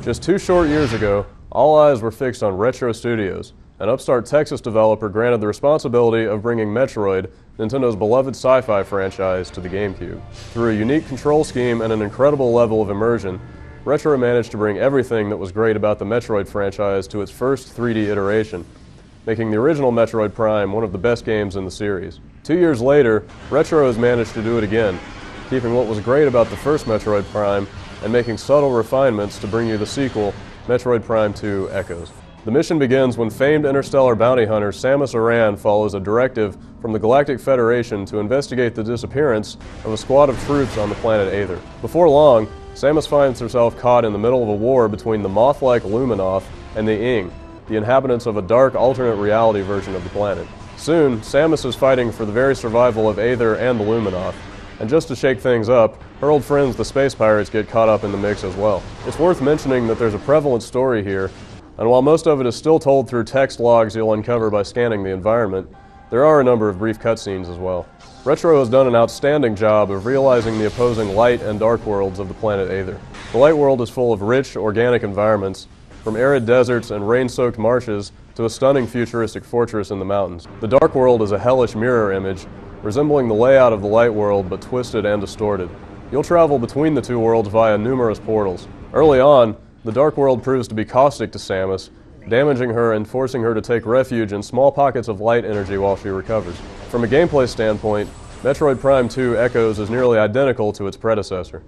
Just 2 short years ago, all eyes were fixed on Retro Studios, an upstart Texas developer granted the responsibility of bringing Metroid, Nintendo's beloved sci-fi franchise, to the GameCube. Through a unique control scheme and an incredible level of immersion, Retro managed to bring everything that was great about the Metroid franchise to its first 3D iteration, making the original Metroid Prime one of the best games in the series. 2 years later, Retro has managed to do it again, keeping what was great about the first Metroid Prime and making subtle refinements to bring you the sequel, Metroid Prime 2 Echoes. The mission begins when famed interstellar bounty hunter Samus Aran follows a directive from the Galactic Federation to investigate the disappearance of a squad of troops on the planet Aether. Before long, Samus finds herself caught in the middle of a war between the moth-like Luminoth and the Ing, the inhabitants of a dark alternate reality version of the planet. Soon, Samus is fighting for the very survival of Aether and the Luminoth, and just to shake things up, her old friends the Space Pirates get caught up in the mix as well. It's worth mentioning that there's a prevalent story here, and while most of it is still told through text logs you'll uncover by scanning the environment, there are a number of brief cutscenes as well. Retro has done an outstanding job of realizing the opposing light and dark worlds of the planet Aether. The light world is full of rich, organic environments, from arid deserts and rain-soaked marshes to a stunning futuristic fortress in the mountains. The dark world is a hellish mirror image, resembling the layout of the light world but twisted and distorted. You'll travel between the two worlds via numerous portals. Early on, the dark world proves to be caustic to Samus, damaging her and forcing her to take refuge in small pockets of light energy while she recovers. From a gameplay standpoint, Metroid Prime 2 Echoes is nearly identical to its predecessor.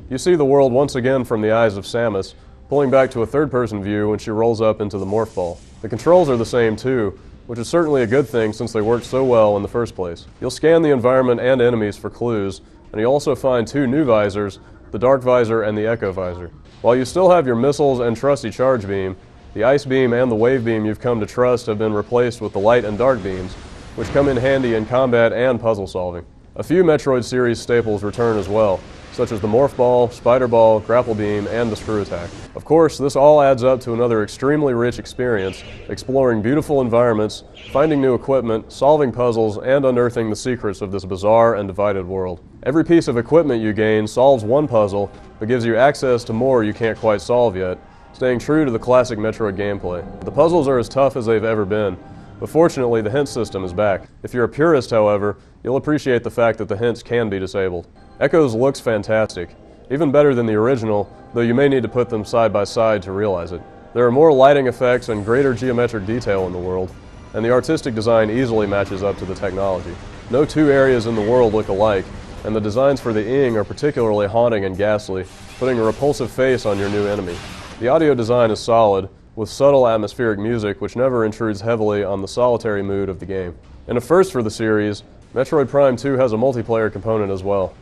You see the world once again from the eyes of Samus, pulling back to a third-person view when she rolls up into the Morph Ball. The controls are the same too, which is certainly a good thing since they worked so well in the first place. You'll scan the environment and enemies for clues, and you'll also find 2 new visors, the Dark Visor and the Echo Visor. While you still have your missiles and trusty Charge Beam, the Ice Beam and the Wave Beam you've come to trust have been replaced with the Light and Dark Beams, which come in handy in combat and puzzle solving. A few Metroid series staples return as well, such as the Morph Ball, Spider Ball, Grapple Beam, and the Screw Attack. Of course, this all adds up to another extremely rich experience, exploring beautiful environments, finding new equipment, solving puzzles, and unearthing the secrets of this bizarre and divided world. Every piece of equipment you gain solves one puzzle, but gives you access to more you can't quite solve yet, staying true to the classic Metroid gameplay. The puzzles are as tough as they've ever been, but fortunately the hint system is back. If you're a purist, however, you'll appreciate the fact that the hints can be disabled. Echoes looks fantastic, even better than the original, though you may need to put them side by side to realize it. There are more lighting effects and greater geometric detail in the world, and the artistic design easily matches up to the technology. No 2 areas in the world look alike, and the designs for the Ing are particularly haunting and ghastly, putting a repulsive face on your new enemy. The audio design is solid, with subtle atmospheric music which never intrudes heavily on the solitary mood of the game. In a first for the series, Metroid Prime 2 has a multiplayer component as well.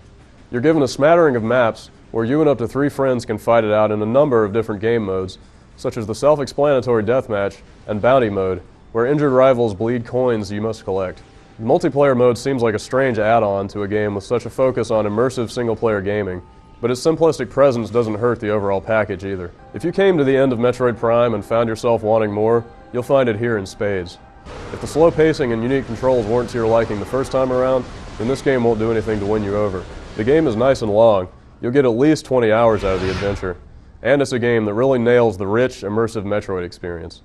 You're given a smattering of maps where you and up to 3 friends can fight it out in a number of different game modes, such as the self-explanatory deathmatch and bounty mode, where injured rivals bleed coins you must collect. The multiplayer mode seems like a strange add-on to a game with such a focus on immersive single-player gaming, but its simplistic presence doesn't hurt the overall package either. If you came to the end of Metroid Prime and found yourself wanting more, you'll find it here in spades. If the slow pacing and unique controls weren't to your liking the first time around, then this game won't do anything to win you over. The game is nice and long. You'll get at least 20 hours out of the adventure, and it's a game that really nails the rich, immersive Metroid experience.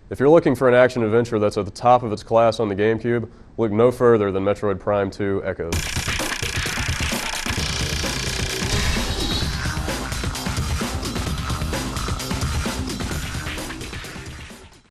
If you're looking for an action-adventure that's at the top of its class on the GameCube, look no further than Metroid Prime 2 Echoes.